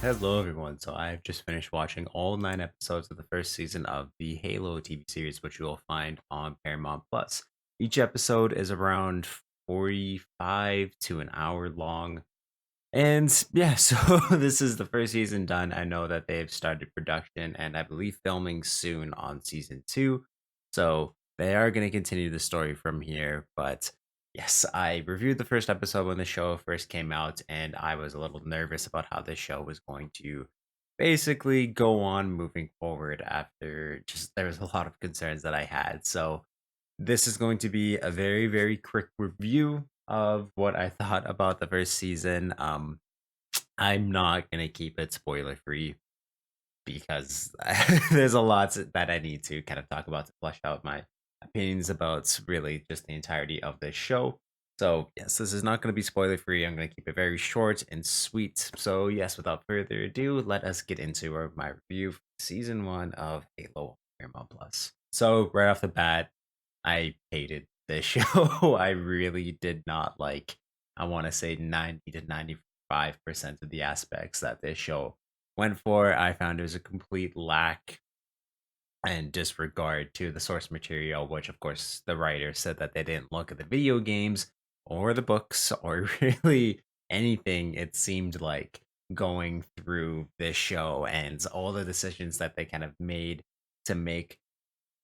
Hello, everyone. So I've just finished watching all 9 episodes of the first season of the Halo TV series, which you will find on Paramount Plus. Each episode is around 45 to an hour long. And yeah, so this is the first season done. I know that they've started production and I believe filming soon on season two. So they are going to continue the story from here. But yes, I reviewed the first episode when the show first came out, and I was a little nervous about how this show was going to basically go on moving forward after just there was a lot of concerns that I had. So this is going to be a very, very quick review of what I thought about the first season. I'm not gonna keep it spoiler free because there's a lot that I need to kind of talk about to flesh out my opinions about really just the entirety of this show. So yes, this is not going to be spoiler free. I'm going to keep it very short and sweet. So yes, without further ado, let us get into my review for season one of Halo on Paramount Plus. So right off the bat, I hated this show. I really did not like. I want to say 90 to 95% of the aspects that this show went for. I found it was a complete lack and disregard to the source material, which of course the writer said that they didn't look at the video games or the books or really anything. It seemed like going through this show and all the decisions that they kind of made to make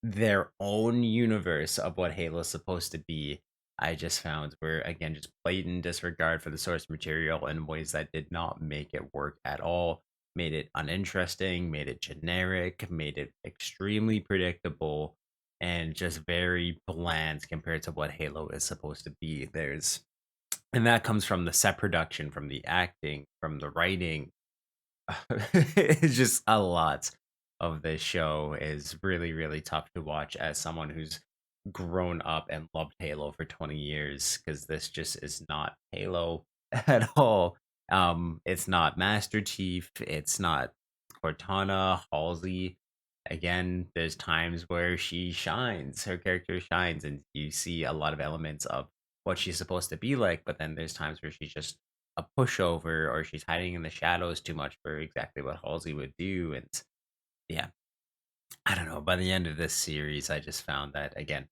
their own universe of what Halo's supposed to be, I just found were again just blatant disregard for the source material in ways that did not make it work at all, made it uninteresting, made it generic, made it extremely predictable, and just very bland compared to what Halo is supposed to be. And that comes from the set production, from the acting, from the writing. It's just a lot of this show is really, really tough to watch as someone who's grown up and loved Halo for 20 years because this just is not Halo at all. It's not Master Chief, it's not Cortana, Halsey. Again, there's times where she shines, her character shines, and you see a lot of elements of what she's supposed to be like, but then there's times where she's just a pushover or she's hiding in the shadows too much for exactly what Halsey would do. And yeah, I don't know. By the end of this series, I just found that again,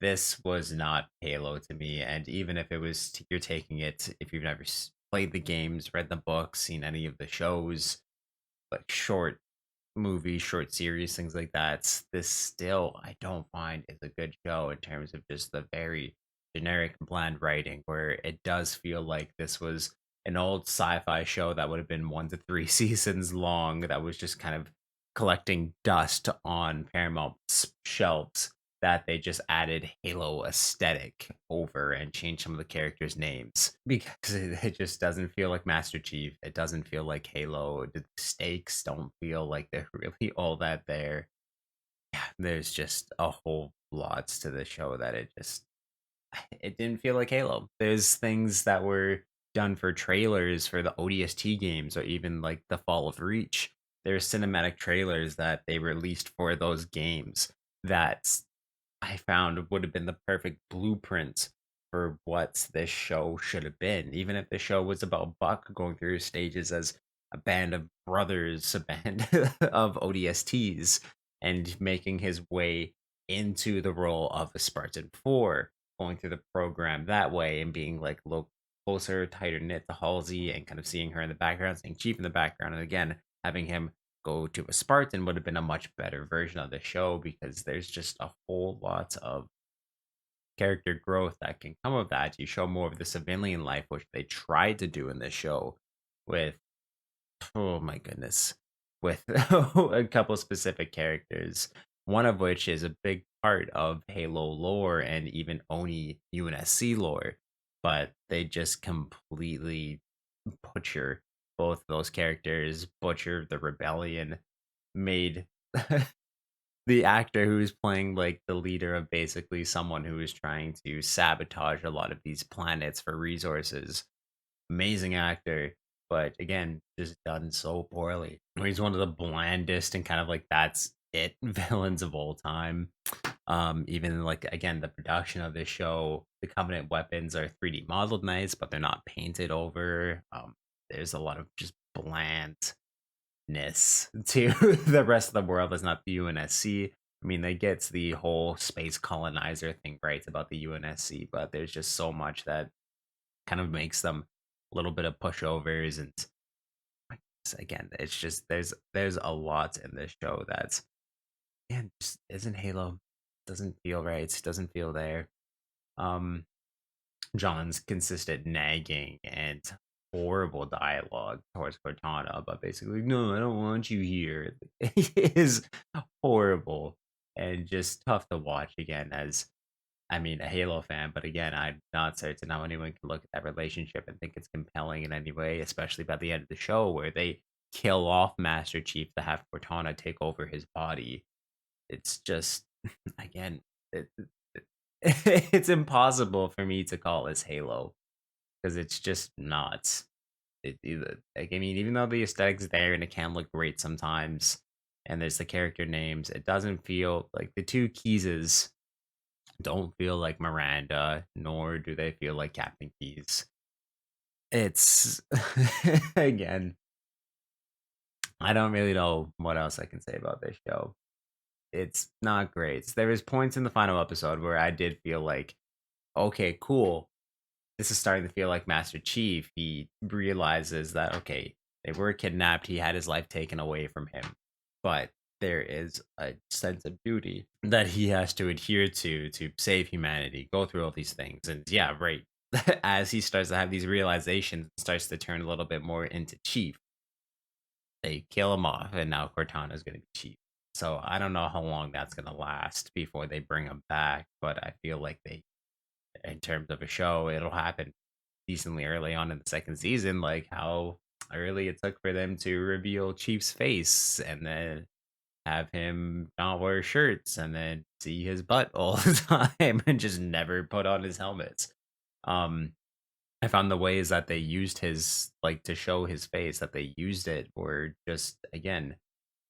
this was not Halo to me. And even if it was, you're taking it, if you've never played the games, read the books, seen any of the shows, like short movies, short series, things like that, this still I don't find is a good show in terms of just the very generic bland writing where it does feel like this was an old sci-fi show that would have been 1 to 3 seasons long that was just kind of collecting dust on Paramount's shelves that they just added Halo aesthetic over and changed some of the characters' names because it just doesn't feel like Master Chief. It doesn't feel like Halo. The stakes don't feel like they're really all that there. Yeah, there's just a whole lot to the show that it didn't feel like Halo. There's things that were done for trailers for the ODST games or even like the Fall of Reach. There's cinematic trailers that they released for those games that I found would have been the perfect blueprint for what this show should have been. Even if the show was about Buck going through his stages as a band of brothers, a band of ODSTs, and making his way into the role of a Spartan 4, going through the program that way and being like a little closer, tighter knit to Halsey and kind of seeing her in the background, seeing Chief in the background, and again, having him go to a Spartan would have been a much better version of the show because there's just a whole lot of character growth that can come of that. You show more of the civilian life, which they tried to do in this show with, oh my goodness, with a couple specific characters, one of which is a big part of Halo lore and even Oni UNSC lore, but they just completely butcher both those characters, butcher the rebellion, made the actor who's playing like the leader of basically someone who is trying to sabotage a lot of these planets for resources. Amazing actor, but again, just done so poorly. He's one of the blandest and kind of like that's it villains of all time. Even like again, the production of this show, the Covenant weapons are 3D modeled nice, but they're not painted over. There's a lot of just bland. to the rest of the world that's not the UNSC. I mean, they get the whole space colonizer thing right about the UNSC, but there's just so much that kind of makes them a little bit of pushovers. And again, it's just there's a lot in this show that's, yeah, just isn't Halo. Doesn't feel right. Doesn't feel there. Um, John's consistent nagging and horrible dialogue towards Cortana, but basically, no, I don't want you here, is horrible and just tough to watch again as, I mean, a Halo fan, but again, I'm not certain how anyone can look at that relationship and think it's compelling in any way, especially by the end of the show where they kill off Master Chief to have Cortana take over his body. It's just, again, it's impossible for me to call this Halo because it's just not. It either, like, I mean, even though the aesthetics there and it can look great sometimes, and there's the character names, it doesn't feel like the two Keyses don't feel like Miranda, nor do they feel like Captain Keys. It's again, I don't really know what else I can say about this show. It's not great. There was points in the final episode where I did feel like, okay, cool, this is starting to feel like Master Chief. He realizes that, okay, they were kidnapped, he had his life taken away from him, but there is a sense of duty that he has to adhere to save humanity, go through all these things. And yeah, right. As he starts to have these realizations, starts to turn a little bit more into Chief. They kill him off, and now Cortana is going to be Chief. So I don't know how long that's going to last before they bring him back, but I feel like they, in terms of a show, it'll happen decently early on in the second season, like how early it took for them to reveal Chief's face and then have him not wear shirts and then see his butt all the time and just never put on his helmets. Um, I found the ways that they used his, like, to show his face, that they used it were just, again,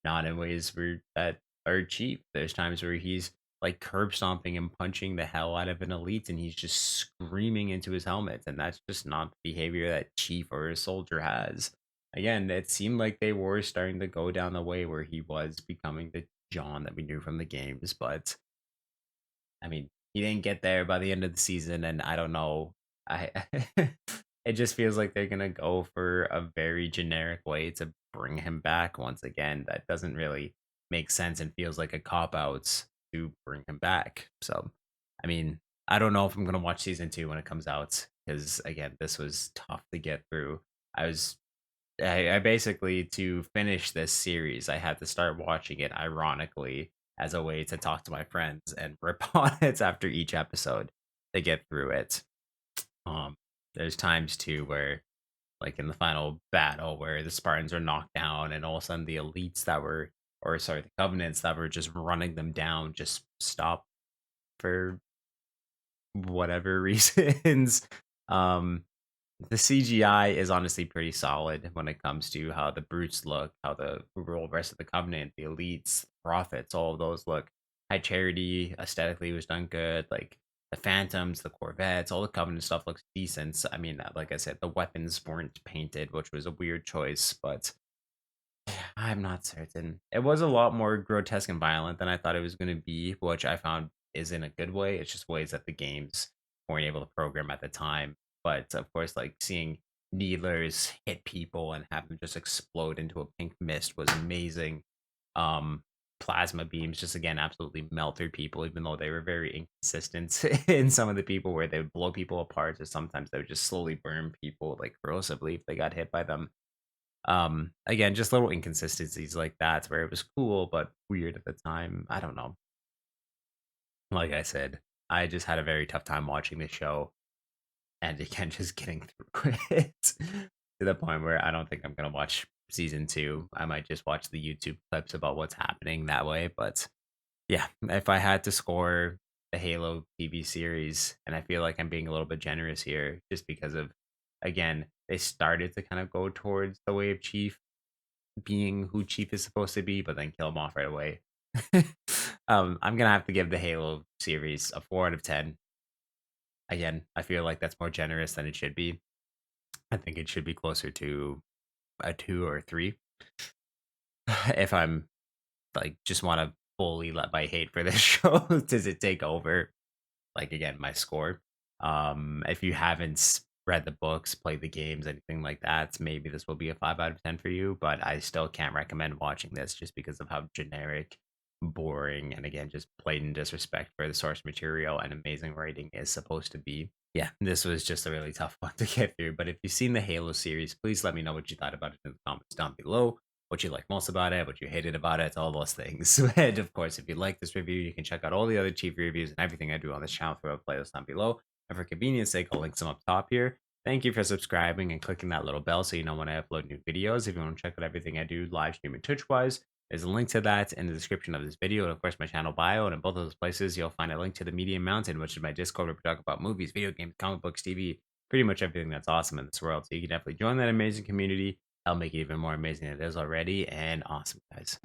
not in ways where that are cheap. There's times where he's like curb stomping and punching the hell out of an elite and he's just screaming into his helmet. And that's just not the behavior that Chief or a soldier has. Again, it seemed like they were starting to go down the way where he was becoming the John that we knew from the games. But I mean, he didn't get there by the end of the season. And I don't know. I it just feels like they're gonna go for a very generic way to bring him back once again. That doesn't really make sense and feels like a cop out to bring him back. So, I mean, I don't know if I'm gonna watch season 2 when it comes out because again, this was tough to get through. I was I basically, to finish this series, I had to start watching it ironically as a way to talk to my friends and rip on it after each episode to get through it. Um, there's times too where, like in the final battle, where the Spartans are knocked down, and all of a sudden the elites that were, or sorry, the Covenants that were just running them down, just stop for whatever reasons. Um, the CGI is honestly pretty solid when it comes to how the brutes look, how the rest of the Covenant, the elites, prophets, all of those look. High Charity aesthetically was done good. Like the Phantoms, the Corvettes, all the Covenant stuff looks decent. So, I mean, like I said, the weapons weren't painted, which was a weird choice, but I'm not certain. It was a lot more grotesque and violent than I thought it was going to be, which I found is in a good way. It's just ways that the games weren't able to program at the time. But of course, like seeing needlers hit people and have them just explode into a pink mist was amazing. Um, Plasma beams just again absolutely melt through people, even though they were very inconsistent in some of the people where they would blow people apart, or sometimes they would just slowly burn people like corrosively if they got hit by them. Again, just little inconsistencies like that where it was cool but weird at the time. I don't know. Like I said, I just had a very tough time watching the show, and again, just getting through it to the point where I don't think I'm gonna watch season 2. I might just watch the YouTube clips about what's happening that way. But yeah, if I had to score the Halo TV series, and I feel like I'm being a little bit generous here just because of, again, they started to kind of go towards the way of Chief being who Chief is supposed to be, but then kill him off right away. I'm gonna have to give the Halo series a 4 out of 10. Again, I feel like that's more generous than it should be. I think it should be closer to a 2 or 3. if I'm like just want to fully let my hate for this show does it take over like again my score. If you haven't read the books, played the games, anything like that, maybe this will be a 5 out of 10 for you, but I still can't recommend watching this just because of how generic, boring, and again just blatant disrespect for the source material and amazing writing is supposed to be. Yeah, this was just a really tough one to get through, but if you've seen the Halo series, please let me know what you thought about it in the comments down below, what you like most about it, what you hated about it, all those things. And of course, if you like this review, you can check out all the other TV reviews and everything I do on this channel through a playlist down below. And for convenience sake, I'll link some up top here. Thank you for subscribing and clicking that little bell so you know when I upload new videos. If you want to check out everything I do live stream and Twitch wise, there's a link to that in the description of this video, and of course my channel bio. And in both of those places, you'll find a link to the Medium Mountain, which is my Discord where we talk about movies, video games, comic books, TV, pretty much everything that's awesome in this world. So you can definitely join that amazing community. I'll make it even more amazing than it is already. And awesome, guys.